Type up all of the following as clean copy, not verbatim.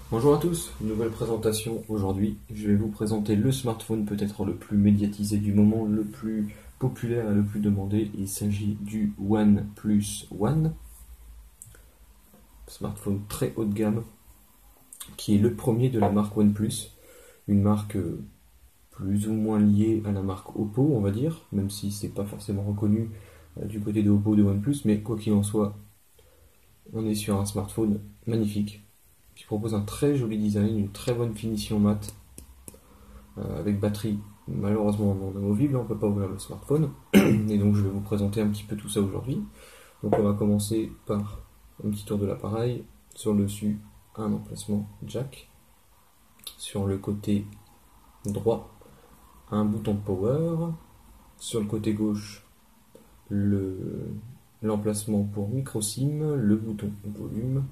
Bonjour à tous, nouvelle présentation aujourd'hui. Je vais vous présenter le smartphone peut-être le plus médiatisé du moment, le plus populaire et le plus demandé. Il s'agit du OnePlus One, smartphone très haut de gamme, qui est le premier de la marque OnePlus, une marque plus ou moins liée à la marque Oppo, on va dire, même si c'est pas forcément reconnu du côté de Oppo ou de OnePlus, mais quoi qu'il en soit, on est sur un smartphone magnifique, qui propose un très joli design, une très bonne finition mat, avec batterie malheureusement non amovible, on ne peut pas ouvrir le smartphone, et donc je vais vous présenter un petit peu tout ça aujourd'hui. Donc on va commencer par un petit tour de l'appareil. Sur le dessus, un emplacement jack. Sur le côté droit, un bouton power. Sur le côté gauche, l'emplacement pour micro SIM, le bouton volume,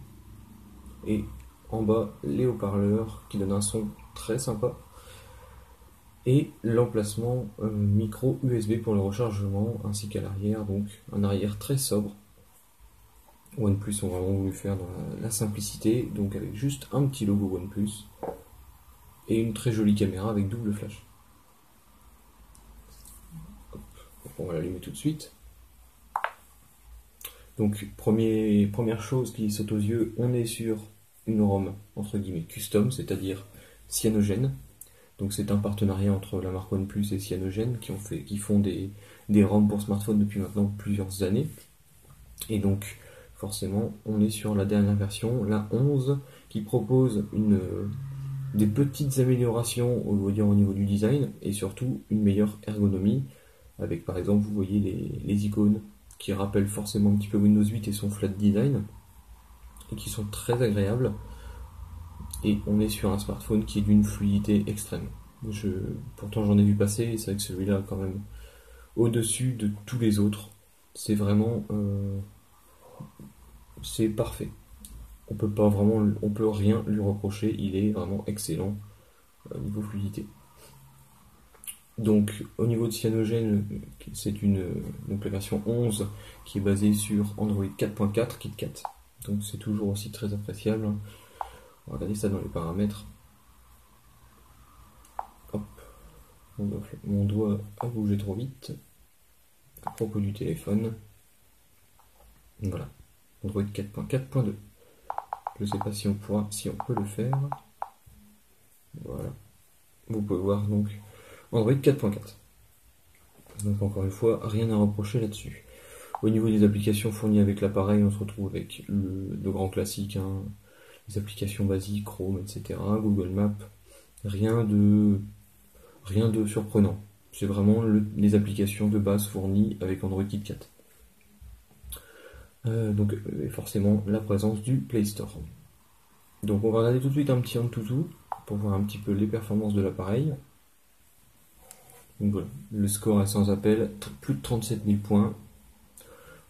et en bas les haut-parleurs qui donnent un son très sympa, et l'emplacement micro USB pour le rechargement, ainsi qu'à l'arrière, donc un arrière très sobre. OnePlus ont vraiment voulu faire dans la simplicité, donc avec juste un petit logo OnePlus et une très jolie caméra avec double flash. Hop, on va l'allumer tout de suite. Donc première chose qui saute aux yeux, on est sur une ROM entre guillemets custom, c'est-à-dire cyanogène. Donc c'est un partenariat entre la marque OnePlus et Cyanogen qui font des ROM pour smartphone depuis maintenant plusieurs années. Et donc forcément on est sur la dernière version, la 11, qui propose des petites améliorations au niveau du design et surtout une meilleure ergonomie, avec par exemple vous voyez les icônes qui rappellent forcément un petit peu Windows 8 et son flat design et qui sont très agréables. Et on est sur un smartphone qui est d'une fluidité extrême. Pourtant j'en ai vu passer et c'est vrai que celui-là quand même au-dessus de tous les autres. C'est vraiment c'est parfait. On peut rien lui reprocher. Il est vraiment excellent niveau fluidité. Donc au niveau de Cyanogen, c'est donc la version 11 qui est basée sur Android 4.4 KitKat. Donc c'est toujours aussi très appréciable. On va regarder ça dans les paramètres. Hop, mon doigt a bougé trop vite. À propos du téléphone. Voilà, Android 4.4.2. Je ne sais pas si on peut le faire. Voilà. Vous pouvez voir donc Android 4.4. Donc encore une fois, rien à reprocher là-dessus. Au niveau des applications fournies avec l'appareil, on se retrouve avec le grand classique, hein, les applications basiques, Chrome, etc., Google Maps. Rien de surprenant. C'est vraiment les applications de base fournies avec Android KitKat. Donc forcément la présence du Play Store. Donc on va regarder tout de suite un petit AnTuTu pour voir un petit peu les performances de l'appareil. Donc voilà, le score est sans appel, plus de 37 000 points.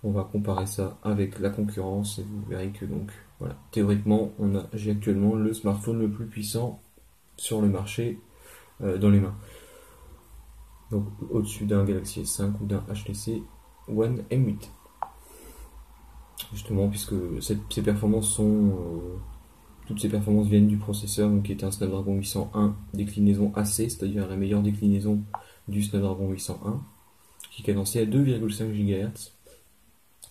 On va comparer ça avec la concurrence et vous verrez que donc voilà, théoriquement j'ai actuellement le smartphone le plus puissant sur le marché dans les mains. Donc au-dessus d'un Galaxy S5 ou d'un HTC One M8. Justement, puisque toutes ces performances viennent du processeur, donc qui est un Snapdragon 801 déclinaison AC, c'est-à-dire la meilleure déclinaison du Snapdragon 801, qui est cadencé à 2,5 GHz.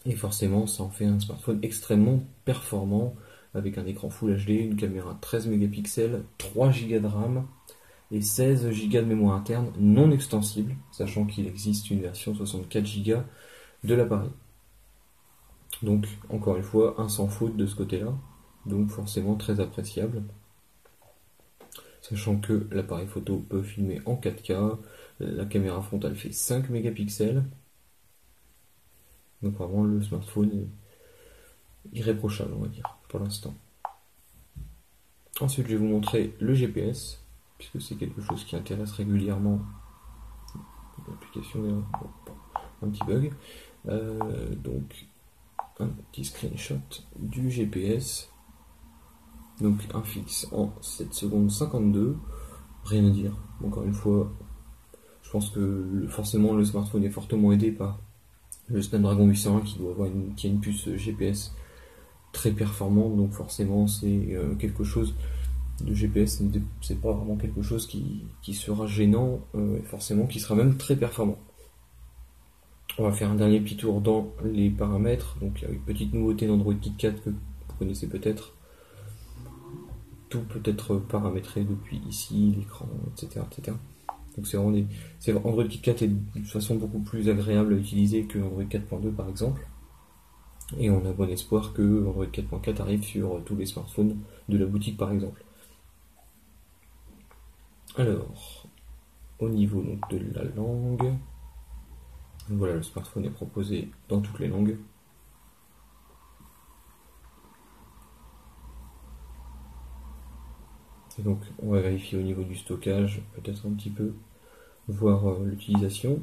Et forcément, ça en fait un smartphone extrêmement performant, avec un écran Full HD, une caméra 13 mégapixels, 3 Go de RAM et 16 Go de mémoire interne non extensible, sachant qu'il existe une version 64 Go de l'appareil. Donc, encore une fois, un sans faute de ce côté-là, donc forcément très appréciable. Sachant que l'appareil photo peut filmer en 4K, la caméra frontale fait 5 mégapixels. Donc vraiment le smartphone est irréprochable, on va dire, pour l'instant. Ensuite, je vais vous montrer le GPS, puisque c'est quelque chose qui intéresse régulièrement l'application, un petit bug. Donc un petit screenshot du GPS. Donc un fixe en 7 secondes 52. Rien à dire. Encore une fois, je pense que forcément le smartphone est fortement aidé par le Snapdragon 801 qui a une puce GPS très performante, donc forcément c'est quelque chose de GPS, c'est pas vraiment quelque chose qui sera gênant, forcément qui sera même très performant. On va faire un dernier petit tour dans les paramètres. Donc il y a une petite nouveauté d'Android KitKat que vous connaissez peut-être. Tout peut être paramétré depuis ici, l'écran, etc., etc. Donc Android KitKat est de toute façon beaucoup plus agréable à utiliser que Android 4.2 par exemple. Et on a bon espoir que Android 4.4 arrive sur tous les smartphones de la boutique par exemple. Alors, au niveau donc, de la langue, voilà, le smartphone est proposé dans toutes les langues. Et donc, on va vérifier au niveau du stockage, peut-être un petit peu, voir l'utilisation.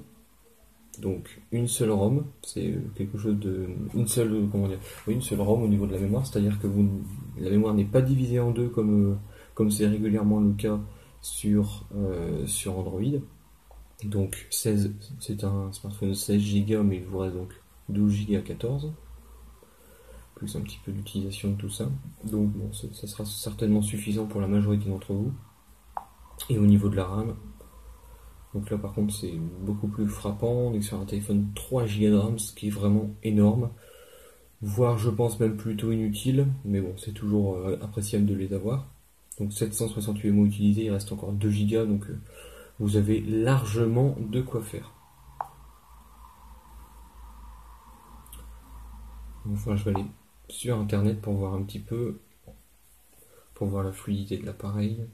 Donc, une seule ROM, c'est quelque chose de... Une seule ROM au niveau de la mémoire, c'est-à-dire que la mémoire n'est pas divisée en deux comme c'est régulièrement le cas sur Android. Donc 16, c'est un smartphone 16 Go, mais il vous reste donc 12 Go à 14, plus un petit peu d'utilisation de tout ça. Donc bon, ça sera certainement suffisant pour la majorité d'entre vous. Et au niveau de la RAM, donc là par contre c'est beaucoup plus frappant, on est sur un téléphone 3 Go de RAM, ce qui est vraiment énorme, voire je pense même plutôt inutile, mais bon c'est toujours appréciable de les avoir. Donc 768 MO utilisés, il reste encore 2 Go, donc vous avez largement de quoi faire. Enfin, je vais aller sur internet pour voir un petit peu, pour voir la fluidité de l'appareil.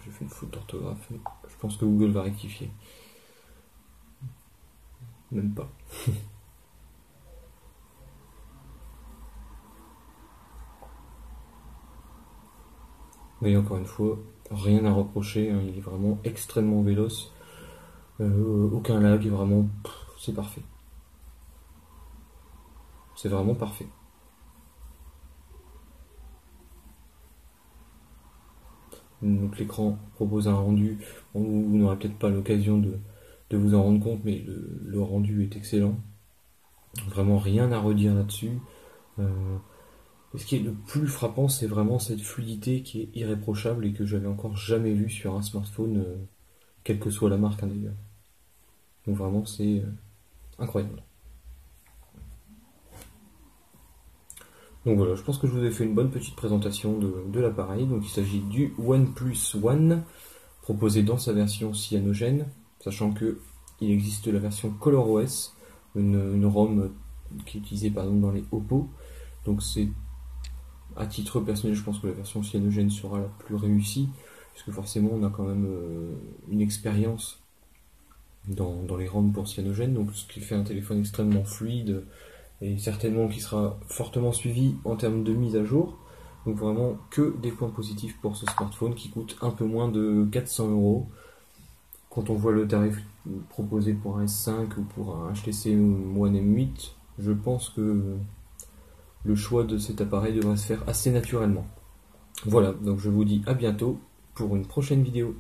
J'ai fait une faute d'orthographe, je pense que Google va rectifier. Même pas. Mais encore une fois, rien à reprocher, hein, il est vraiment extrêmement véloce. Aucun lag, vraiment, c'est parfait. C'est vraiment parfait. Donc l'écran propose un rendu, vous n'aurez peut-être pas l'occasion de vous en rendre compte, mais le rendu est excellent. Vraiment rien à redire là-dessus. Et ce qui est le plus frappant, c'est vraiment cette fluidité qui est irréprochable et que j'avais encore jamais vue sur un smartphone, quelle que soit la marque, hein, d'ailleurs. Donc vraiment, c'est incroyable. Donc voilà, je pense que je vous ai fait une bonne petite présentation de l'appareil. Donc il s'agit du OnePlus One, proposé dans sa version cyanogène, sachant que il existe la version ColorOS, une ROM qui est utilisée par exemple dans les Oppo. Donc c'est, à titre personnel, je pense que la version cyanogène sera la plus réussie, puisque forcément on a quand même une expérience dans les ROM pour cyanogène, donc ce qui fait un téléphone extrêmement fluide, et certainement qui sera fortement suivi en termes de mise à jour. Donc vraiment que des points positifs pour ce smartphone qui coûte un peu moins de 400 €. Quand on voit le tarif proposé pour un S5 ou pour un HTC One M8, je pense que le choix de cet appareil devrait se faire assez naturellement. Voilà, donc je vous dis à bientôt pour une prochaine vidéo.